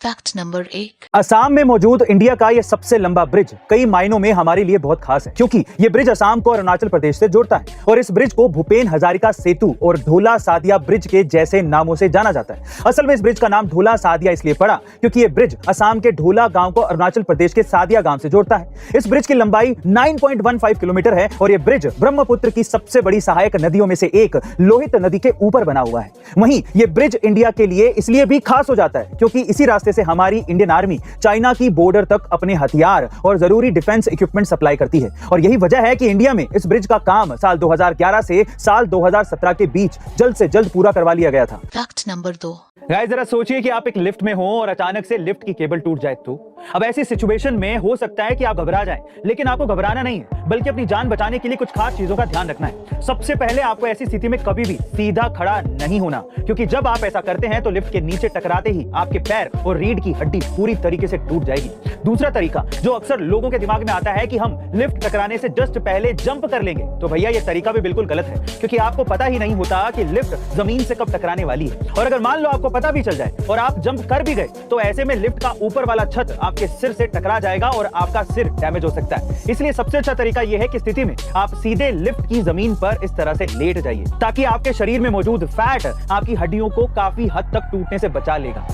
Fact number 1। Assam में मौजूद India का यह सबसे लंबा ब्रिज कई मायनों में हमारे लिए बहुत खास है, क्योंकि यह ब्रिज असम को अरुणाचल प्रदेश से जोड़ता है और इस ब्रिज को भूपेन हजारिका सेतु और ढोला सादिया ब्रिज के जैसे नामों से जाना जाता है। असल में इस ब्रिज का नाम ढोला सादिया इसलिए पड़ा क्योंकि यह ब्रिज असम के ढोला गांव को अरुणाचल प्रदेश के सादिया गांव से जोड़ता है। इस ब्रिज की लंबाई 9.15 किलोमीटर है और यह ब्रिज ब्रह्मपुत्र की सबसे बड़ी सहायक नदियों में से एक लोहित नदी के ऊपर बना हुआ है। वहीं यह ब्रिज इंडिया के लिए इसलिए भी खास हो जाता है क्योंकि इसी रास्ते से हमारी इंडियन आर्मी चाइना की बॉर्डर तक अपने हथियार और जरूरी डिफेंस इक्विपमेंट सप्लाई करती है और यही वजह है कि इंडिया में इस ब्रिज का काम साल 2011 से साल 2017 के बीच जल्द से जल्द पूरा करवा लिया गया था। Fact number 2। गाइस जरा सोचिए कि आप एक लिफ्ट में हो और अचानक से लिफ्ट की केबल टूट जाए तो अब ऐसी सिचुएशन में हो सकता है कि आप घबरा जाएं, लेकिन आपको घबराना नहीं है बल्कि अपनी जान बचाने के लिए कुछ खास चीजों का ध्यान रखना है। सबसे पहले आपको ऐसी स्थिति में कभी भी सीधा खड़ा नहीं होना, क्योंकि जब आप ऐसा करते हैं तो लिफ्ट के नीचे टकराते ही आपके पैर और रीढ़ की हड्डी पूरी तरीके से टूट जाएगी। दूसरा तरीका जो अक्सर लोगों के दिमाग में आता है कि हम लिफ्ट टकराने से जस्ट पहले जंप कर लेंगे, तो भैया ये तरीका भी बिल्कुल गलत है, क्योंकि आपको पता ही नहीं होता कि लिफ्ट जमीन से कब टकराने वाली है। और अगर मान लो आपको पता भी चल जाए और आप जंप कर भी गए तो ऐसे में लिफ्ट का ऊपर वाला छत आपके सिर से टकरा जाएगा और आपका सिर डैमेज हो सकता है। इसलिए सबसे अच्छा तरीका यह है कि स्थिति में आप सीधे लिफ्ट की जमीन पर इस तरह से लेट जाइए, ताकि आपके शरीर में मौजूद फैट आपकी हड्डियों को काफी हद तक टूटने से बचा लेगा।